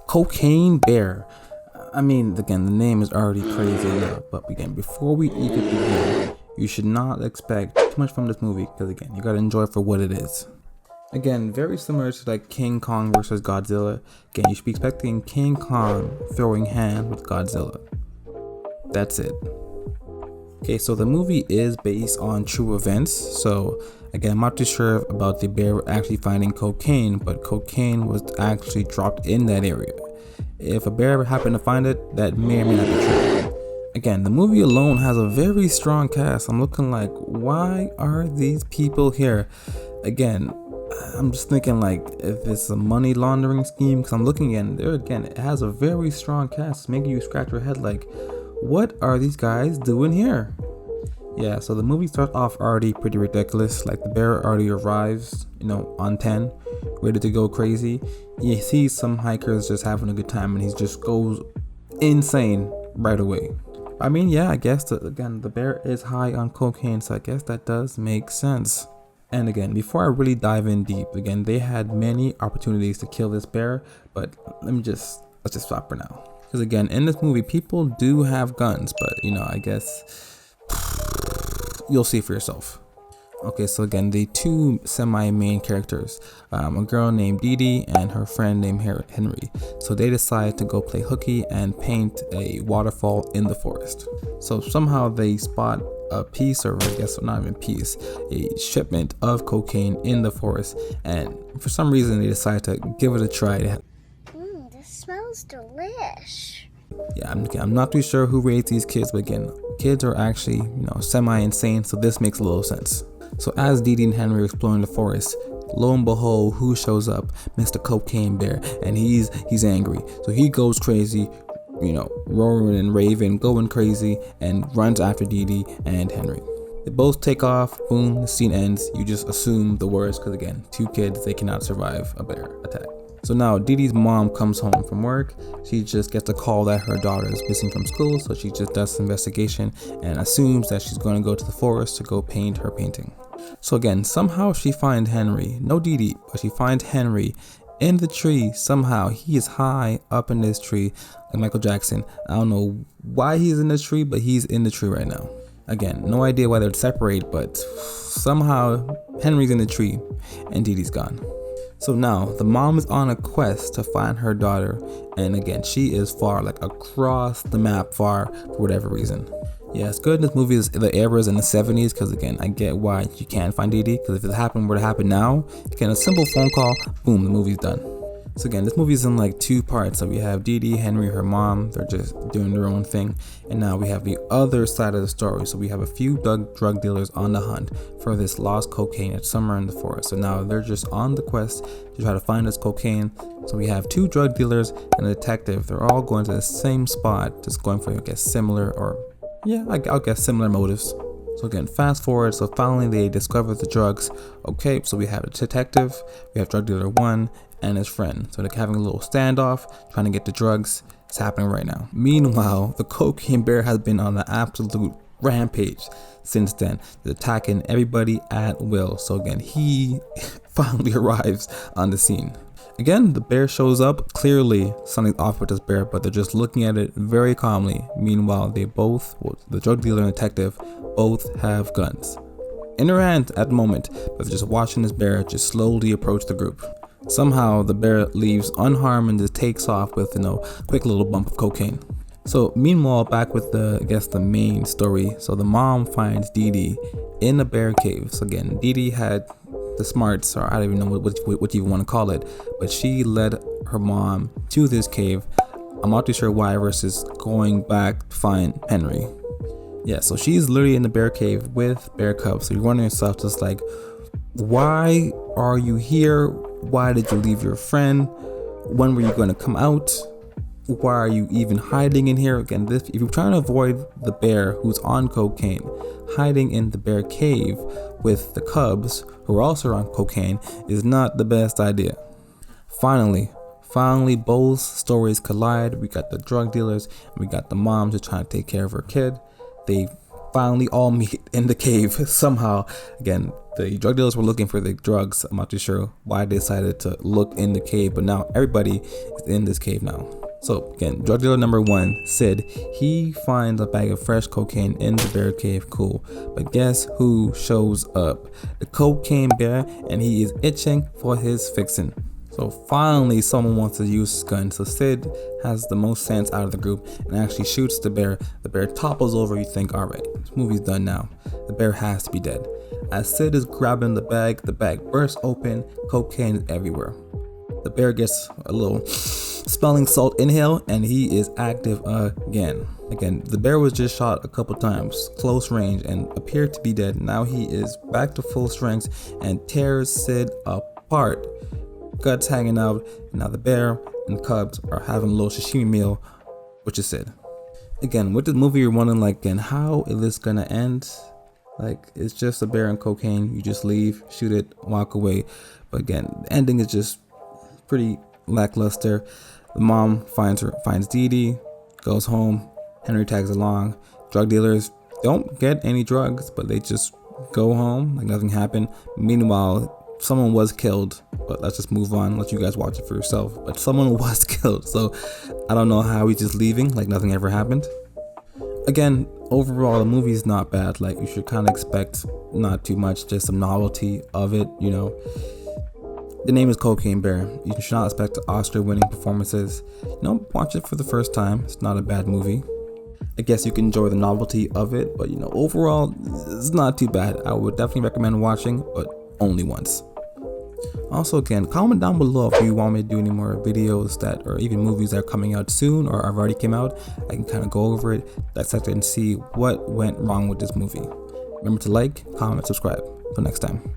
Cocaine Bear. I mean, again, the name is already crazy enough, but again, before we even begin, you should not expect too much from this movie, because again, you gotta enjoy it for what it is. Again, very similar to like King Kong versus Godzilla. Again, you should be expecting King Kong throwing hand with Godzilla. That's it. Okay, so the movie is based on true events. So again, I'm not too sure about the bear actually finding cocaine, but cocaine was actually dropped in that area. If a bear ever happened to find it, that may or may not be true. Again, the movie alone has a very strong cast. I'm looking like, why are these people here? Again, I'm just thinking like if it's a money laundering scheme, because I'm looking in there again, it has a very strong cast, making you scratch your head like, what are these guys doing here? Yeah, so the movie starts off already pretty ridiculous. Like the bear already arrives, on 10, ready to go crazy. You see some hikers just having a good time, and he just goes insane right away. I mean, yeah, I guess again, the bear is high on cocaine, so I guess that does make sense. And again, before I really dive in deep, again, they had many opportunities to kill this bear, but let's just stop for now. Because again, in this movie, people do have guns, but I guess you'll see for yourself. Okay, so again, the two semi-main characters, a girl named Dee Dee and her friend named Henry. So they decide to go play hooky and paint a waterfall in the forest. So somehow they spot a piece, or I guess not even piece, a shipment of cocaine in the forest, and for some reason they decide to give it a try. This smells delish. Yeah, I'm not too sure who raised these kids, but again, kids are actually semi-insane, so this makes a little sense. So as Dee Dee and Henry are exploring the forest, lo and behold, who shows up? Mr. Cocaine Bear, and he's angry, so he goes crazy, roaring and raving, going crazy, and runs after Dee Dee and Henry. They both take off, boom, the scene ends. You just assume the worst, because again, two kids, they cannot survive a bear attack. So now Dee Dee's mom comes home from work. She just gets a call that her daughter is missing from school, so she just does some investigation and assumes that she's going to go to the forest to go paint her painting. So again, somehow she finds Henry, no Dee Dee, but she finds Henry in the tree. Somehow he is high up in this tree like Michael Jackson. I don't know why he's in the tree, but he's in the tree right now. Again, no idea why they'd separate, but somehow Henry's in the tree and Dee Dee's gone. So now the mom is on a quest to find her daughter, and again, she is far, like across the map far, for whatever reason. Yeah, it's good in this movie is the era is in the 70s, because again, I get why you can't find Dee Dee, because if it were to happen now, you get a simple phone call, boom, the movie's done. So again, this movie is in like two parts. So we have Dee Dee, Henry, her mom, they're just doing their own thing. And now we have the other side of the story. So we have a few drug dealers on the hunt for this lost cocaine that's somewhere in the forest. So now they're just on the quest to try to find this cocaine. So we have two drug dealers and a detective. They're all going to the same spot, just going for, I guess, similar, or yeah, I'll guess similar motives. So again, fast forward, so finally they discover the drugs. Okay, so we have a detective, we have drug dealer 1 and his friend. So they're having a little standoff, trying to get the drugs. It's happening right now. Meanwhile, the Cocaine Bear has been on the absolute rampage since then, attacking everybody at will. So again, he finally arrives on the scene. Again, the bear shows up. Clearly something's off with this bear, but they're just looking at it very calmly. Meanwhile, they both, the drug dealer and detective, both have guns in their hand at the moment, but they're just watching this bear just slowly approach the group. Somehow the bear leaves unharmed and just takes off with quick little bump of cocaine. So meanwhile, back with the main story. So the mom finds Dee Dee in a bear cave. So again, Dee Dee had the smarts, or I don't even know what you want to call it, but she led her mom to this cave. I'm not too sure why versus going back to find Henry. Yeah, so she's literally in the bear cave with bear cubs. So you're wondering yourself just like, why are you here? Why did you leave your friend? When were you going to come out? Why are you even hiding in here? Again, if you're trying to avoid the bear who's on cocaine, hiding in the bear cave with the cubs who are also on cocaine is not the best idea. Finally, both stories collide. We got the drug dealers and we got the mom just trying to take care of her kid. They finally all meet in the cave somehow. Again, The drug dealers were looking for the drugs. I'm not too sure why they decided to look in the cave, but now everybody is in this cave now. So again, drug dealer number 1, Sid, he finds a bag of fresh cocaine in the bear cave. Cool. But guess who shows up? The cocaine bear, and he is itching for his fixin'. So finally someone wants to use his gun. So Sid has the most sense out of the group and actually shoots the bear. The bear topples over. You think, alright, this movie's done now. The bear has to be dead. As Sid is grabbing the bag bursts open. Cocaine is everywhere. The bear gets a little smelling salt inhale and he is active again. The bear was just shot a couple times, close range, and appeared to be dead. Now he is back to full strength and tears Sid apart. Guts hanging out. Now the bear and the cubs are having a little sashimi meal, which is Sid. Again, with this movie, you're wondering like, again, how is this gonna end? Like, it's just a bear and cocaine. You just leave, shoot it, walk away. But again, the ending is just pretty lackluster. The mom finds Dee Dee, goes home. Henry tags along. Drug dealers don't get any drugs, but they just go home like nothing happened. Meanwhile, someone was killed, but let's just move on, let you guys watch it for yourself. But someone was killed, so I don't know how he's just leaving like nothing ever happened. Again, overall the movie is not bad. Like, you should kind of expect not too much, just some novelty of it, you know. The name is Cocaine Bear. You should not expect Oscar winning performances. You know, watch it for the first time. It's not a bad movie. I guess you can enjoy the novelty of it, but you know, overall it's not too bad. I would definitely recommend watching, but only once. Also, again, comment down below if you want me to do any more videos that, or even movies that are coming out soon or have already came out. I can kind of go over it, dissect it, and see what went wrong with this movie. Remember to like, comment, subscribe. Until next time.